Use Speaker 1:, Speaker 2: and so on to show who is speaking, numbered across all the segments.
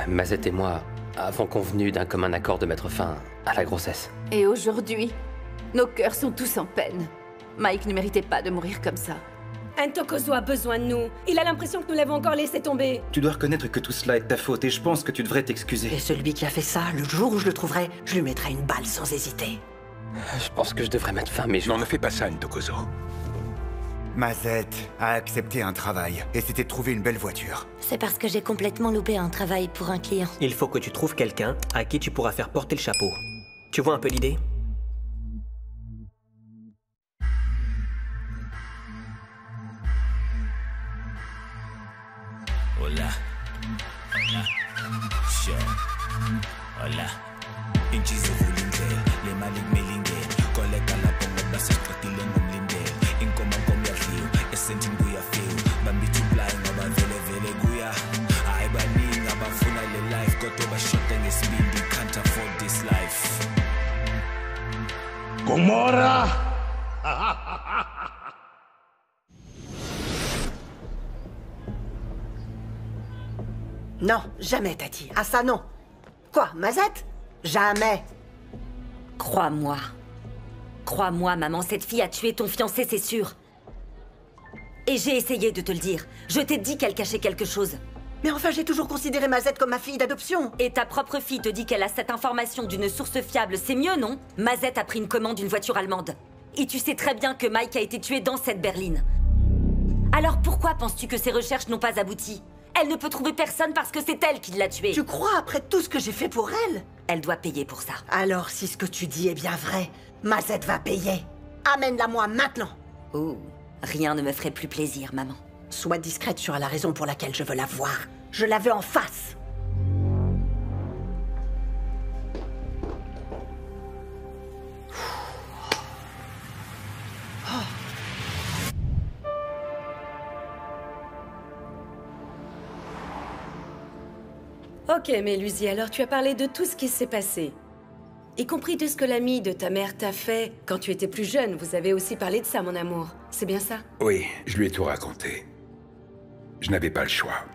Speaker 1: Mazette et moi avons convenu d'un commun accord de mettre fin à la grossesse.
Speaker 2: Et aujourd'hui, nos cœurs sont tous en peine. Mike ne méritait pas de mourir comme ça.
Speaker 3: Ntokozo a besoin de nous. Il a l'impression que nous l'avons encore laissé tomber.
Speaker 4: Tu dois reconnaître que tout cela est de ta faute et je pense que tu devrais t'excuser.
Speaker 5: Et celui qui a fait ça, le jour où je le trouverai, je lui mettrai une balle sans hésiter.
Speaker 1: Je pense que je devrais mettre fin, mais je...
Speaker 6: Non, ne fais pas ça, Ntokozo.
Speaker 7: Mazette a accepté un travail et c'était de trouver une belle voiture.
Speaker 8: C'est parce que j'ai complètement loupé un travail pour un client.
Speaker 9: Il faut que tu trouves quelqu'un à qui tu pourras faire porter le chapeau. Tu vois un peu l'idée?
Speaker 10: Hola. Hola. Sure. Hola. Inchizo vulindlela, le mali kumilingela. Koleka lapho ngoba sesiqedile ngomlindela. Inkomo komyadliwa, esentini kuyafika. Bambithi uplay ngoba vele vele kuya. Hayi baningi abafuna le life kodwa bashoda ngesibindi, can't afford this life.
Speaker 6: Gomorra!
Speaker 5: Non, jamais, Tati. Ah ça, non. Quoi, Mazette? Jamais.
Speaker 8: Crois-moi. Crois-moi, maman, cette fille a tué ton fiancé, c'est sûr. Et j'ai essayé de te le dire. Je t'ai dit qu'elle cachait quelque chose.
Speaker 5: Mais enfin, j'ai toujours considéré Mazette comme ma fille d'adoption.
Speaker 8: Et ta propre fille te dit qu'elle a cette information d'une source fiable, c'est mieux, non? Mazette a pris une commande d'une voiture allemande. Et tu sais très bien que Mike a été tué dans cette berline. Alors pourquoi penses-tu que ces recherches n'ont pas abouti? Elle ne peut trouver personne parce que c'est elle qui l'a tué.
Speaker 5: Tu crois après tout ce que j'ai fait pour elle?
Speaker 8: Elle doit payer pour ça.
Speaker 5: Alors, si ce que tu dis est bien vrai, Mazette va payer. Amène-la-moi maintenant.
Speaker 8: Oh, rien ne me ferait plus plaisir, maman.
Speaker 5: Sois discrète sur la raison pour laquelle je veux la voir. Je la veux en face.
Speaker 3: Ok, mais Lucy, alors tu as parlé de tout ce qui s'est passé. Y compris de ce que l'ami de ta mère t'a fait quand tu étais plus jeune. Vous avez aussi parlé de ça, mon amour. C'est bien ça?
Speaker 6: Oui, je lui ai tout raconté. Je n'avais pas le choix.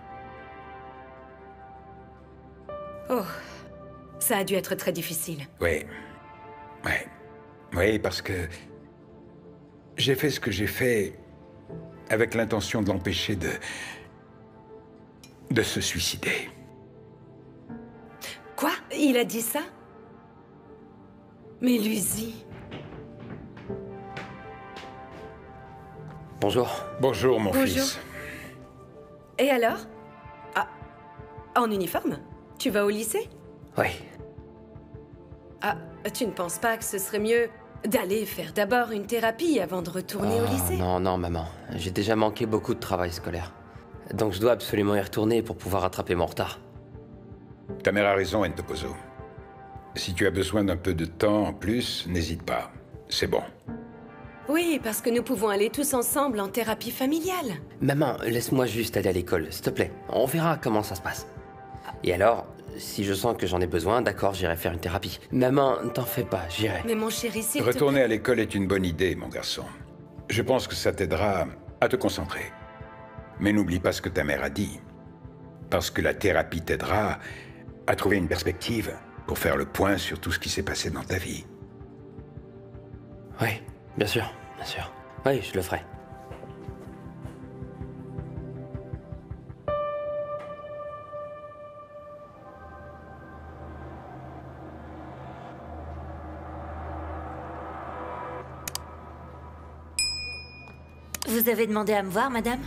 Speaker 3: Oh, ça a dû être très difficile.
Speaker 6: Oui. Ouais. Oui, parce que... j'ai fait ce que j'ai fait avec l'intention de l'empêcher de se suicider.
Speaker 3: Quoi? Il a dit ça? Mais Lucy...
Speaker 1: Bonjour.
Speaker 6: Bonjour, mon
Speaker 3: Bonjour.
Speaker 6: fils.
Speaker 3: Et alors? Ah, en uniforme? Tu vas au lycée?
Speaker 1: Oui.
Speaker 3: Ah, tu ne penses pas que ce serait mieux d'aller faire d'abord une thérapie avant de retourner au lycée?
Speaker 1: Non, non, maman. J'ai déjà manqué beaucoup de travail scolaire. Donc je dois absolument y retourner pour pouvoir rattraper mon retard.
Speaker 6: Ta mère a raison, Ntokozo. Si tu as besoin d'un peu de temps en plus, n'hésite pas. C'est bon.
Speaker 3: Oui, parce que nous pouvons aller tous ensemble en thérapie familiale.
Speaker 1: Maman, laisse-moi juste aller à l'école, s'il te plaît. On verra comment ça se passe. Et alors, si je sens que j'en ai besoin, d'accord, j'irai faire une thérapie. Maman, ne t'en fais pas, j'irai.
Speaker 3: Mais mon chéri, s'il te plaît...
Speaker 6: Retourner à l'école est une bonne idée, mon garçon. Je pense que ça t'aidera à te concentrer. Mais n'oublie pas ce que ta mère a dit. Parce que la thérapie t'aidera à trouver une perspective pour faire le point sur tout ce qui s'est passé dans ta vie.
Speaker 1: Oui, bien sûr, bien sûr. Oui, je le ferai.
Speaker 8: Vous avez demandé à me voir, madame?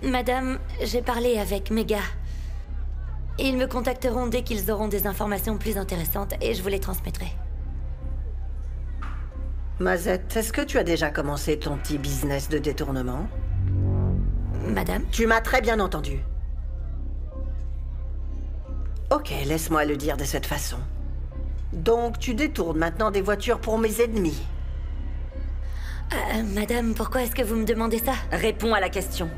Speaker 8: Madame, j'ai parlé avec mes gars. Ils me contacteront dès qu'ils auront des informations plus intéressantes et je vous les transmettrai.
Speaker 5: Mazette, est-ce que tu as déjà commencé ton petit business de détournement?
Speaker 8: Madame?
Speaker 5: Tu m'as très bien entendu. Ok, laisse-moi le dire de cette façon. Donc, tu détournes maintenant des voitures pour mes ennemis.
Speaker 8: Madame, pourquoi est-ce que vous me demandez ça? Réponds à la question.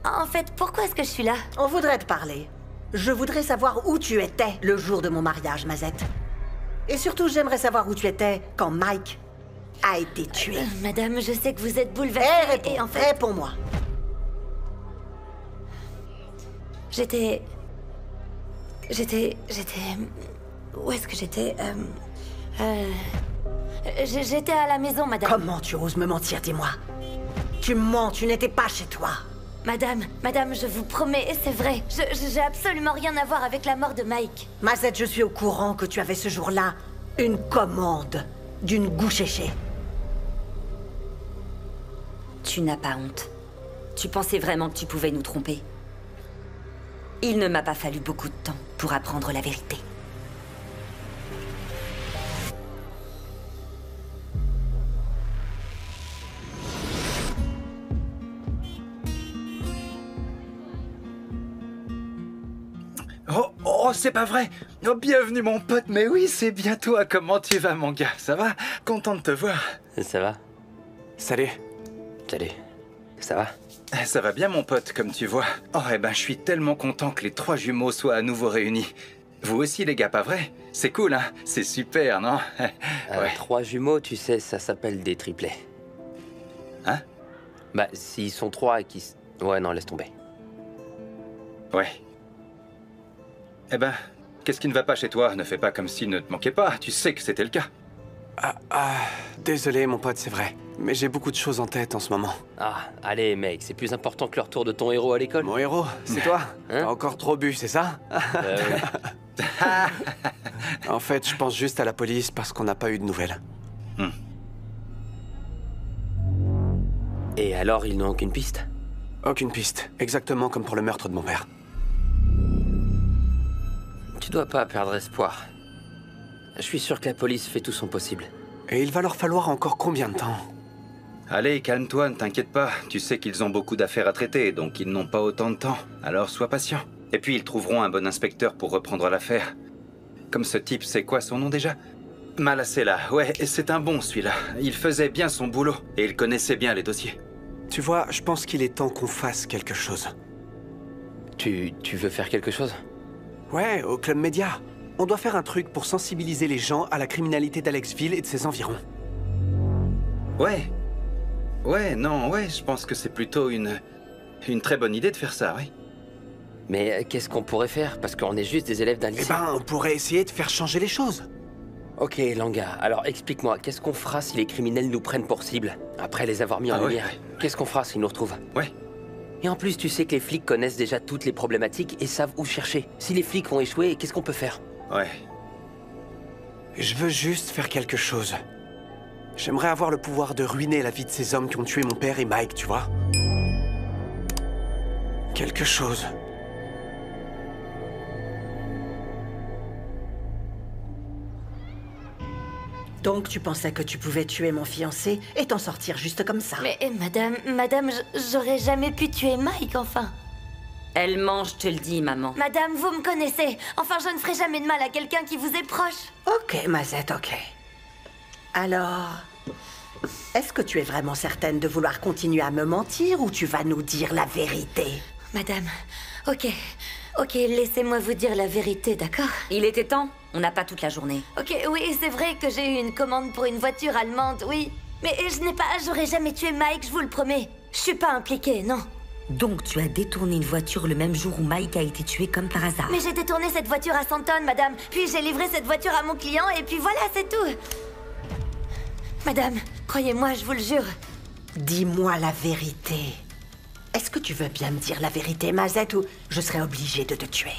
Speaker 8: En fait, pourquoi est-ce que je suis là?
Speaker 5: On voudrait te parler. Je voudrais savoir où tu étais le jour de mon mariage, Mazette. Et surtout, j'aimerais savoir où tu étais quand Mike a été tué.
Speaker 8: Madame, je sais que vous êtes bouleversée.
Speaker 5: Réponds,
Speaker 8: et en fait,
Speaker 5: réponds-moi.
Speaker 8: J'étais... Où est-ce que j'étais J'étais à la maison, madame.
Speaker 5: Comment tu oses me mentir, dis-moi? Tu mens, tu n'étais pas chez toi.
Speaker 8: Madame, je vous promets, et c'est vrai. J'ai absolument rien à voir avec la mort de Mike.
Speaker 5: Mazette, je suis au courant que tu avais ce jour-là une commande d'une gouchéchée.
Speaker 8: Tu n'as pas honte. Tu pensais vraiment que tu pouvais nous tromper? Il ne m'a pas fallu beaucoup de temps pour apprendre la vérité.
Speaker 4: Oh, c'est pas vrai. Oh, bienvenue mon pote, mais oui, c'est bien toi. Comment tu vas mon gars? Ça va? Content de te voir.
Speaker 1: Ça va?
Speaker 9: Salut.
Speaker 1: Salut. Ça va?
Speaker 4: Ça va bien mon pote, comme tu vois. Oh, eh ben, je suis tellement content que les 3 jumeaux soient à nouveau réunis. Vous aussi les gars, pas vrai? C'est cool, hein? C'est super, non? Ouais.
Speaker 1: 3 jumeaux, tu sais, ça s'appelle des triplets.
Speaker 4: Hein?
Speaker 1: Bah, s'ils sont 3 et qu'ils... Ouais, non, laisse tomber.
Speaker 4: Ouais. Eh ben, qu'est-ce qui ne va pas chez toi? Ne fais pas comme s'il ne te manquait pas. Tu sais que c'était le cas.
Speaker 9: Désolé, mon pote, c'est vrai. Mais j'ai beaucoup de choses en tête en ce moment.
Speaker 1: Ah, allez, mec, c'est plus important que le retour de ton héros à l'école?
Speaker 9: Mon héros, c'est toi?
Speaker 1: Hein?
Speaker 9: T'as encore trop bu, c'est ça?
Speaker 1: Oui.
Speaker 9: En fait, je pense juste à la police parce qu'on n'a pas eu de nouvelles.
Speaker 1: Et alors, ils n'ont aucune piste?
Speaker 9: Aucune piste. Exactement comme pour le meurtre de mon père.
Speaker 1: Tu dois pas perdre espoir. Je suis sûr que la police fait tout son possible.
Speaker 9: Et il va leur falloir encore combien de temps?
Speaker 4: Allez, calme-toi, ne t'inquiète pas. Tu sais qu'ils ont beaucoup d'affaires à traiter, donc ils n'ont pas autant de temps. Alors sois patient. Et puis ils trouveront un bon inspecteur pour reprendre l'affaire. Comme ce type, c'est quoi son nom déjà? Malacella. Ouais, c'est un bon celui-là. Il faisait bien son boulot, et il connaissait bien les dossiers.
Speaker 9: Tu vois, je pense qu'il est temps qu'on fasse quelque chose.
Speaker 1: Tu veux faire quelque chose?
Speaker 9: Ouais, au Club Média. On doit faire un truc pour sensibiliser les gens à la criminalité d'Alexville et de ses environs.
Speaker 4: Ouais. Ouais, non, ouais, je pense que c'est plutôt une très bonne idée de faire ça, oui.
Speaker 1: Mais qu'est-ce qu'on pourrait faire? Parce qu'on est juste des élèves d'un lycée.
Speaker 9: Eh ben, on pourrait essayer de faire changer les choses.
Speaker 1: Ok, Langa, alors explique-moi, qu'est-ce qu'on fera si les criminels nous prennent pour cible? Après les avoir mis en lumière,
Speaker 4: ouais.
Speaker 1: Qu'est-ce qu'on fera s'ils nous retrouvent?
Speaker 4: Ouais.
Speaker 1: Et en plus, tu sais que les flics connaissent déjà toutes les problématiques et savent où chercher. Si les flics ont échoué, qu'est-ce qu'on peut faire?
Speaker 4: Ouais.
Speaker 9: Je veux juste faire quelque chose. J'aimerais avoir le pouvoir de ruiner la vie de ces hommes qui ont tué mon père et Mike, tu vois? Quelque chose.
Speaker 5: Donc tu pensais que tu pouvais tuer mon fiancé et t'en sortir juste comme ça?
Speaker 8: Mais madame, j'aurais jamais pu tuer Mike, enfin. Elle ment, je te le dis, maman. Madame, vous me connaissez. Enfin, je ne ferai jamais de mal à quelqu'un qui vous est proche.
Speaker 5: Ok, Mazette, ok. Alors, est-ce que tu es vraiment certaine de vouloir continuer à me mentir ou tu vas nous dire la vérité?
Speaker 8: Madame, ok, laissez-moi vous dire la vérité, d'accord? Il était temps, on n'a pas toute la journée. Ok, oui, c'est vrai que j'ai eu une commande pour une voiture allemande, oui. Mais j'aurais jamais tué Mike, je vous le promets. Je suis pas impliquée, non. Donc tu as détourné une voiture le même jour où Mike a été tué comme par hasard. Mais j'ai détourné cette voiture à Santon, madame. Puis j'ai livré cette voiture à mon client et puis voilà, c'est tout. Madame, croyez-moi, je vous le jure.
Speaker 5: Dis-moi la vérité. Est-ce que tu veux bien me dire la vérité, Mazette, ou je serai obligée de te tuer?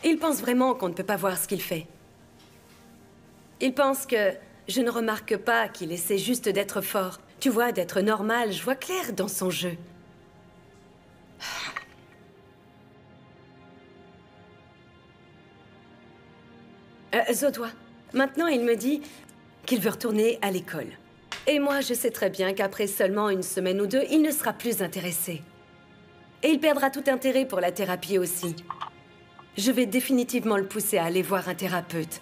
Speaker 3: Il pense vraiment qu'on ne peut pas voir ce qu'il fait. Il pense que je ne remarque pas qu'il essaie juste d'être fort. Tu vois, d'être normal, je vois clair dans son jeu. Zodois, maintenant il me dit qu'il veut retourner à l'école. Et moi, je sais très bien qu'après seulement une semaine ou deux, il ne sera plus intéressé. Et il perdra tout intérêt pour la thérapie aussi. Je vais définitivement le pousser à aller voir un thérapeute.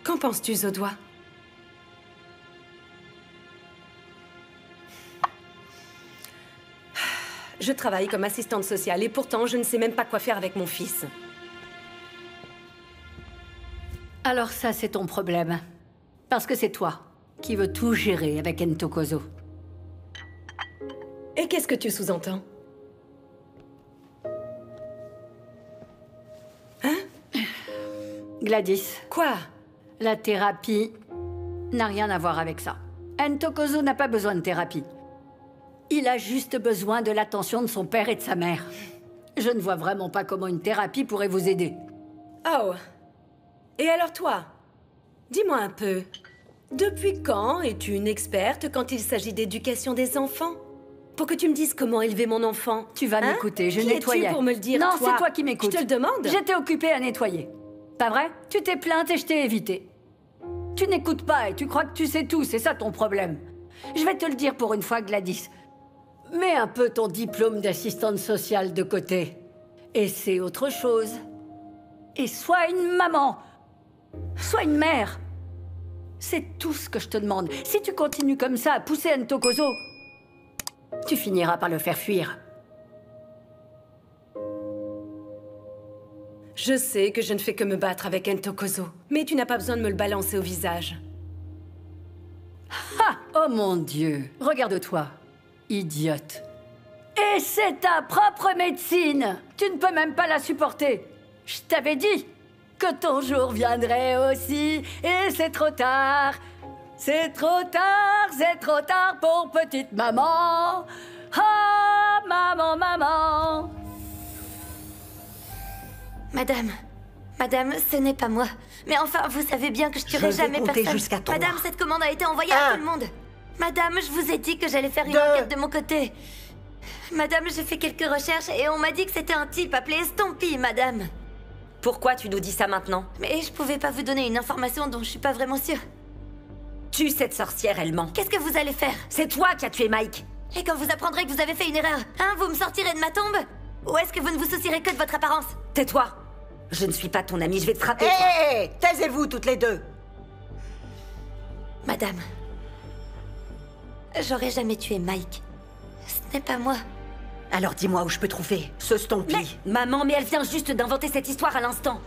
Speaker 3: Qu'en penses-tu, Zodois? Je travaille comme assistante sociale et pourtant, je ne sais même pas quoi faire avec mon fils.
Speaker 11: Alors ça, c'est ton problème. Parce que c'est toi qui veux tout gérer avec Ntokozo.
Speaker 3: Et qu'est-ce que tu sous-entends?
Speaker 11: Gladys,
Speaker 3: Quoi?
Speaker 11: la thérapie n'a rien à voir avec ça. Ntokozo n'a pas besoin de thérapie. Il a juste besoin de l'attention de son père et de sa mère. Je ne vois vraiment pas comment une thérapie pourrait vous aider.
Speaker 3: Oh. Et alors toi? Dis-moi un peu. Depuis quand es-tu une experte quand il s'agit d'éducation des enfants? Pour que tu me dises comment élever mon enfant.
Speaker 11: Tu vas m'écouter, je
Speaker 3: Qui
Speaker 11: nettoyais.
Speaker 3: es-tu pour me le dire,
Speaker 11: Non,
Speaker 3: toi?
Speaker 11: c'est toi qui m'écoutes.
Speaker 3: Je te le demande.
Speaker 11: J'étais occupée à nettoyer. Pas vrai? Tu t'es plainte et je t'ai évité. Tu n'écoutes pas et tu crois que tu sais tout, c'est ça ton problème. Je vais te le dire pour une fois, Gladys. Mets un peu ton diplôme d'assistante sociale de côté. Et c'est autre chose. Et sois une maman. Sois une mère. C'est tout ce que je te demande. Si tu continues comme ça à pousser Ntokozo, tu finiras par le faire fuir.
Speaker 3: Je sais que je ne fais que me battre avec Ntokozo, mais tu n'as pas besoin de me le balancer au visage.
Speaker 11: Ah! Oh mon Dieu! Regarde-toi, idiote. Et c'est ta propre médecine! Tu ne peux même pas la supporter. Je t'avais dit que ton jour viendrait aussi, et c'est trop tard. C'est trop tard pour petite maman. Ah, maman, maman.
Speaker 12: Madame, ce n'est pas moi. Mais enfin, vous savez bien que je tuerai jamais personne.
Speaker 5: Jusqu'à 3.
Speaker 12: Madame, cette commande a été envoyée à tout le monde. Madame, je vous ai dit que j'allais faire une enquête de mon côté. Madame, j'ai fait quelques recherches et on m'a dit que c'était un type appelé Stompy, madame.
Speaker 8: Pourquoi tu nous dis ça maintenant?
Speaker 12: Mais je pouvais pas vous donner une information dont je suis pas vraiment sûre.
Speaker 8: Tue cette sorcière, elle ment.
Speaker 12: Qu'est-ce que vous allez faire?
Speaker 8: C'est toi qui as tué Mike.
Speaker 12: Et quand vous apprendrez que vous avez fait une erreur, vous me sortirez de ma tombe? Ou est-ce que vous ne vous soucierez que de votre apparence?
Speaker 8: Tais-toi. Je ne suis pas ton amie, je vais te frapper.
Speaker 5: Hé, taisez-vous toutes les deux.
Speaker 12: Madame, j'aurais jamais tué Mike. Ce n'est pas moi.
Speaker 5: Alors dis-moi où je peux trouver ce Stompy.
Speaker 8: Maman, mais elle vient juste d'inventer cette histoire à l'instant.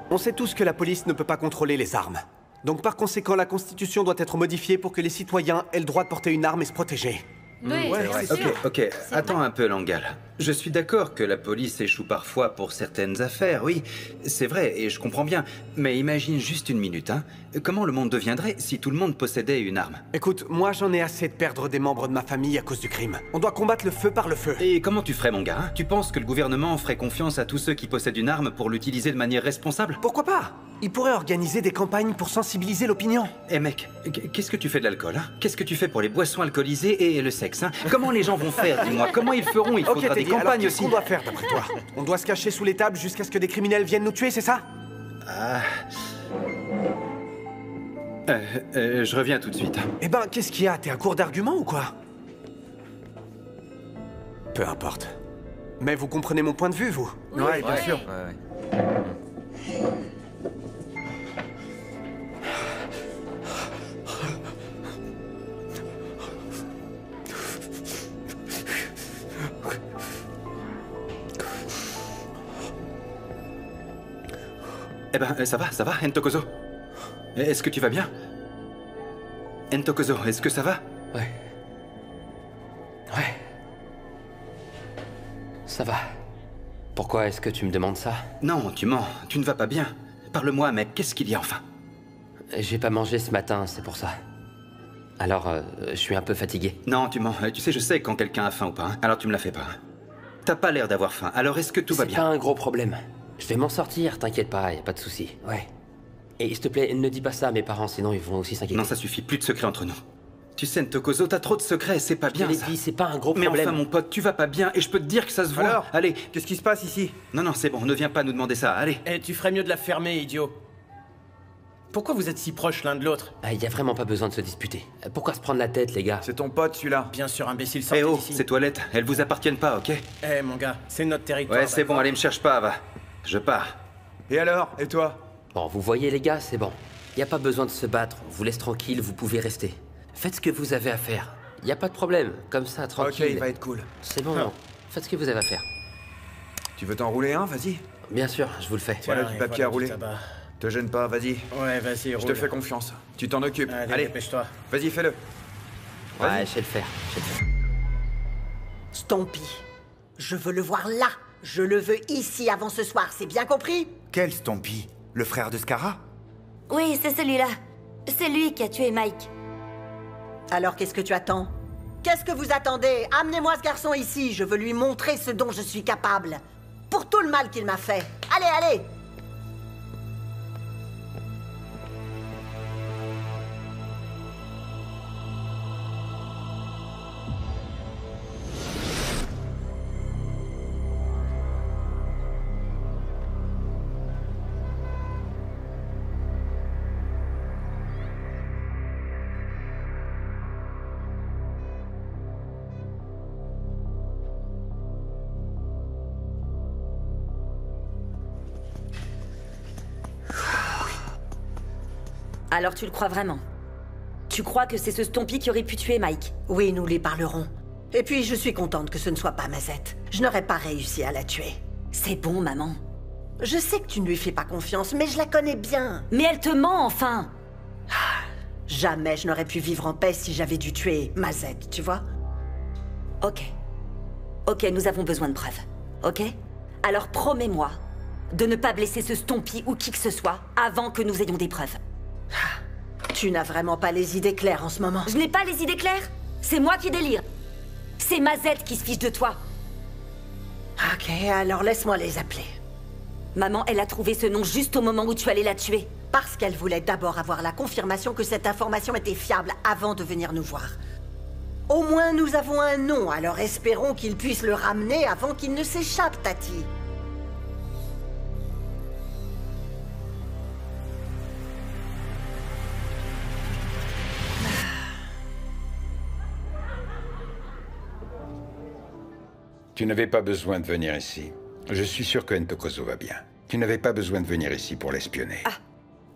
Speaker 9: On sait tous que la police ne peut pas contrôler les armes. Donc par conséquent, la Constitution doit être modifiée pour que les citoyens aient le droit de porter une arme et se protéger.
Speaker 2: Oui, c'est sûr.
Speaker 4: Ok, attends un peu, Langal. Je suis d'accord que la police échoue parfois pour certaines affaires, oui, c'est vrai, et je comprends bien. Mais imagine juste une minute, hein. Comment le monde deviendrait si tout le monde possédait une arme?
Speaker 9: Écoute, moi j'en ai assez de perdre des membres de ma famille à cause du crime. On doit combattre le feu par le feu.
Speaker 4: Et comment tu ferais, mon gars, hein? Tu penses que le gouvernement ferait confiance à tous ceux qui possèdent une arme pour l'utiliser de manière responsable?
Speaker 9: Pourquoi pas? Il pourrait organiser des campagnes pour sensibiliser l'opinion.
Speaker 4: Eh mec, qu'est-ce que tu fais de l'alcool, hein? Qu'est-ce que tu fais pour les boissons alcoolisées et le sexe, hein? Comment les gens vont faire, dis-moi? Comment ils feront? Il faudra des campagnes aussi.
Speaker 9: Qu'est-ce qu'on doit faire d'après toi? On doit se cacher sous les tables jusqu'à ce que des criminels viennent nous tuer, c'est ça?
Speaker 4: Je reviens tout de suite.
Speaker 9: Eh ben, qu'est-ce qu'il y a? T'es à court d'arguments ou quoi? Peu importe. Mais vous comprenez mon point de vue, vous?
Speaker 7: Ouais, bien sûr.
Speaker 4: Eh ben, ça va, Ntokozo? Est-ce que tu vas bien? Ntokozo, est-ce que ça va?
Speaker 1: Ouais. Ça va. Pourquoi est-ce que tu me demandes ça?
Speaker 4: Non, tu mens. Tu ne vas pas bien. Parle-moi, mec. Qu'est-ce qu'il y a enfin?
Speaker 1: J'ai pas mangé ce matin, c'est pour ça. Alors, je suis un peu fatigué.
Speaker 4: Non, tu mens. Tu sais, je sais quand quelqu'un a faim ou pas. Hein. Alors tu me la fais pas. Hein. T'as pas l'air d'avoir faim. Alors est-ce que tout va bien?
Speaker 1: C'est pas un gros problème. Je vais m'en sortir, t'inquiète pas, y a pas de souci. Ouais. Et s'il te plaît, ne dis pas ça à mes parents, sinon ils vont aussi s'inquiéter.
Speaker 4: Non, ça suffit. Plus de secrets entre nous. Tu sais, Ntokozo, t'as trop de secrets, c'est pas bien,
Speaker 1: ça. Je
Speaker 4: ça.
Speaker 1: l'ai dit, c'est pas un gros
Speaker 4: Mais
Speaker 1: problème.
Speaker 4: enfin, mon pote, tu vas pas bien, et je peux te dire que ça se voit.
Speaker 9: Alors,
Speaker 4: allez.
Speaker 9: Qu'est-ce qui se passe ici?
Speaker 4: Non, c'est bon, ne viens pas nous demander ça, allez.
Speaker 13: Eh, tu ferais mieux de la fermer, idiot. Pourquoi vous êtes si proches l'un de l'autre?
Speaker 1: Y a vraiment pas besoin de se disputer. Pourquoi se prendre la tête, les gars?
Speaker 7: C'est ton pote, celui-là.
Speaker 13: Bien sûr, imbécile, sortez
Speaker 4: Eh oh,
Speaker 13: d'ici.
Speaker 4: ces toilettes, elles vous appartiennent pas, ok?
Speaker 13: Eh, mon gars, c'est notre territoire.
Speaker 4: Ouais, c'est bon, allez, me cherche pas, va. Je pars.
Speaker 7: Et alors? Et toi?
Speaker 1: Bon, vous voyez, les gars, c'est bon. Y a pas besoin de se battre, on vous laisse tranquille, vous pouvez rester. Faites ce que vous avez à faire. Y a pas de problème. Comme ça, tranquille.
Speaker 7: Ok, il va être cool.
Speaker 1: C'est bon. Faites ce que vous avez à faire.
Speaker 7: Tu veux t'enrouler un? Vas-y.
Speaker 1: Bien sûr, je vous le fais.
Speaker 7: Voilà du papier à rouler. Te gêne pas, vas-y.
Speaker 13: Ouais, vas-y,
Speaker 7: Je te fais confiance. Tu t'en occupes. Allez,
Speaker 13: dépêche-toi.
Speaker 7: Vas-y, fais-le.
Speaker 1: Ouais, je sais le faire.
Speaker 5: Stompy, je veux le voir là. Je le veux ici avant ce soir, c'est bien compris?
Speaker 7: Quel Stompy? Le frère de Scara?
Speaker 12: Oui, c'est celui-là. C'est lui qui a tué Mike.
Speaker 5: Alors qu'est-ce que tu attends? Qu'est-ce que vous attendez? Amenez-moi ce garçon ici, je veux lui montrer ce dont je suis capable. Pour tout le mal qu'il m'a fait. Allez, allez!
Speaker 8: Alors tu le crois vraiment? Tu crois que c'est ce Stompy qui aurait pu tuer Mike?
Speaker 5: Oui, nous les parlerons. Et puis, je suis contente que ce ne soit pas Mazette. Je n'aurais pas réussi à la tuer.
Speaker 8: C'est bon, maman.
Speaker 5: Je sais que tu ne lui fais pas confiance, mais je la connais bien.
Speaker 8: Mais elle te ment, enfin!
Speaker 5: Jamais je n'aurais pu vivre en paix si j'avais dû tuer Mazette, tu vois?
Speaker 8: Ok. Ok, nous avons besoin de preuves. Ok? Alors promets-moi de ne pas blesser ce Stompy ou qui que ce soit avant que nous ayons des preuves.
Speaker 5: Tu n'as vraiment pas les idées claires en ce moment.
Speaker 8: Je n'ai pas les idées claires. C'est moi qui délire. C'est Mazette qui se fiche de toi.
Speaker 5: Ok, alors laisse-moi les appeler.
Speaker 8: Maman, elle a trouvé ce nom juste au moment où tu allais la tuer.
Speaker 5: Parce qu'elle voulait d'abord avoir la confirmation que cette information était fiable avant de venir nous voir. Au moins, nous avons un nom, alors espérons qu'il puisse le ramener avant qu'il ne s'échappe, Tati.
Speaker 6: Tu n'avais pas besoin de venir ici. Je suis sûr que Ntokozo va bien. Tu n'avais pas besoin de venir ici pour l'espionner.
Speaker 3: Ah,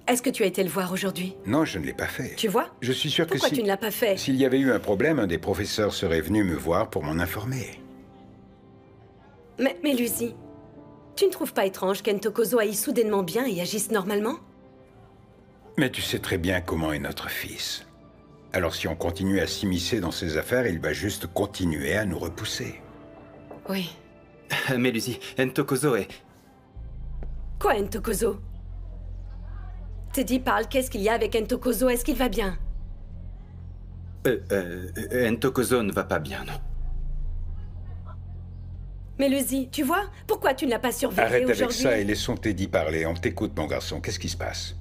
Speaker 3: est-ce que tu as été le voir aujourd'hui?
Speaker 6: Non, je ne l'ai pas fait.
Speaker 3: Tu vois?
Speaker 6: Je suis sûr
Speaker 3: Pourquoi
Speaker 6: que
Speaker 3: tu ne l'as pas fait?
Speaker 6: s'il y avait eu un problème, un des professeurs serait venu me voir pour m'en informer.
Speaker 3: Mais Lucy, tu ne trouves pas étrange qu'Ntokozo aille soudainement bien et agisse normalement?
Speaker 6: Mais tu sais très bien comment est notre fils. Alors si on continue à s'immiscer dans ses affaires, il va juste continuer à nous repousser.
Speaker 3: Oui.
Speaker 4: Mais Lucy, Ntokozo est...
Speaker 3: Quoi, Ntokozo? Teddy parle, qu'est-ce qu'il y a avec Ntokozo? Est-ce qu'il va bien?
Speaker 4: Ntokozo ne va pas bien, non.
Speaker 3: Mais Lucy, tu vois? Pourquoi tu ne l'as pas surveillé
Speaker 6: Arrête
Speaker 3: aujourd'hui?
Speaker 6: avec ça et laissons Teddy parler. On t'écoute, mon garçon. Qu'est-ce qui se passe?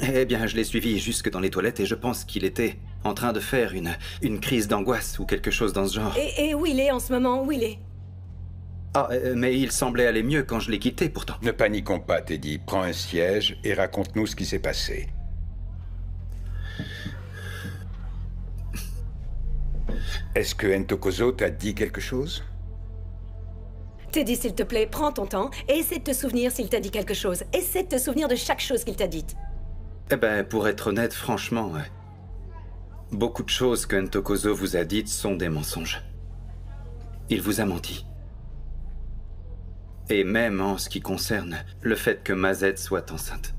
Speaker 4: Eh bien, je l'ai suivi jusque dans les toilettes et je pense qu'il était en train de faire une crise d'angoisse ou quelque chose dans ce genre.
Speaker 3: Et où il est en ce moment? Où il est?
Speaker 4: Ah, mais il semblait aller mieux quand je l'ai quitté, pourtant.
Speaker 6: Ne paniquons pas, Teddy. Prends un siège et raconte-nous ce qui s'est passé. Est-ce que Ntokozo t'a dit quelque chose?
Speaker 3: Teddy, s'il te plaît, prends ton temps et essaie de te souvenir s'il t'a dit quelque chose. Essaie de te souvenir de chaque chose qu'il t'a dite.
Speaker 4: Eh ben, pour être honnête, franchement, beaucoup de choses que Ntokozo vous a dites sont des mensonges. Il vous a menti. Et même en ce qui concerne le fait que Mazette soit enceinte.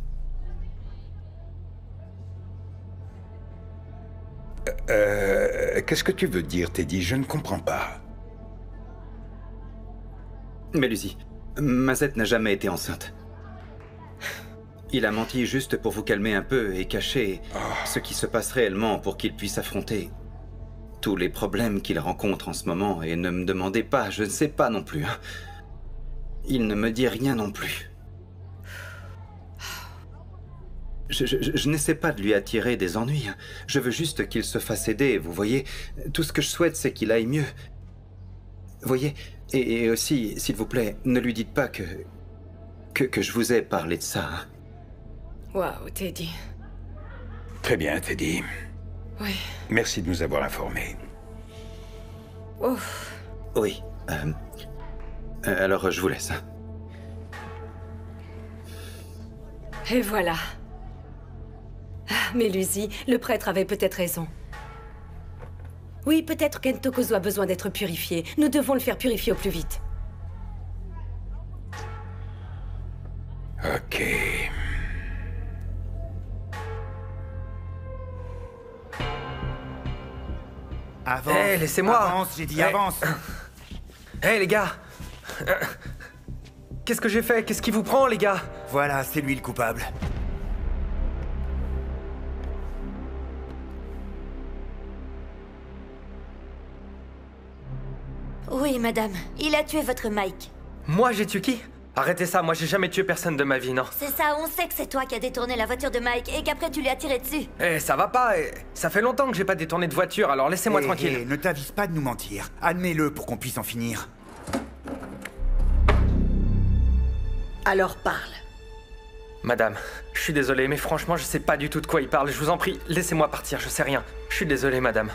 Speaker 6: Qu'est-ce que tu veux dire, Teddy? Je ne comprends pas.
Speaker 4: Mais Lucy, Mazette n'a jamais été enceinte. Il a menti juste pour vous calmer un peu et cacher ce qui se passe réellement pour qu'il puisse affronter tous les problèmes qu'il rencontre en ce moment. Et ne me demandez pas, je ne sais pas non plus. Il ne me dit rien non plus. Je n'essaie pas de lui attirer des ennuis. Je veux juste qu'il se fasse aider, vous voyez. Tout ce que je souhaite, c'est qu'il aille mieux. Vous voyez. Et aussi, s'il vous plaît, ne lui dites pas que je vous ai parlé de ça.
Speaker 3: Waouh, Teddy.
Speaker 6: Très bien, Teddy.
Speaker 3: Oui.
Speaker 6: Merci de nous avoir informés.
Speaker 3: Ouf.
Speaker 4: Oui. Alors, je vous laisse.
Speaker 3: Et voilà. Ah. Mélusi, le prêtre avait peut-être raison. Oui, peut-être qu'Entokozo a besoin d'être purifié. Nous devons le faire purifier au plus vite.
Speaker 6: Ok.
Speaker 7: Avance.
Speaker 14: Hé, laissez-moi.
Speaker 7: Avance, j'ai dit avance.
Speaker 14: Hé, les gars. Qu'est-ce que j'ai fait? Qu'est-ce qui vous prend, les gars?
Speaker 7: Voilà, c'est lui le coupable.
Speaker 12: Oui, madame. Il a tué votre Mike.
Speaker 14: Moi, j'ai tué qui? Arrêtez ça, moi j'ai jamais tué personne de ma vie, non.
Speaker 12: C'est ça, on sait que c'est toi qui as détourné la voiture de Mike et qu'après tu lui as tiré dessus.
Speaker 14: Eh, ça va pas, ça fait longtemps que j'ai pas détourné de voiture, alors laissez-moi tranquille.
Speaker 7: Ne t'avise pas de nous mentir. Admets-le pour qu'on puisse en finir.
Speaker 5: Alors parle.
Speaker 14: Madame, je suis désolé, mais franchement, je sais pas du tout de quoi il parle. Je vous en prie, laissez-moi partir, je sais rien. Je suis désolé, madame.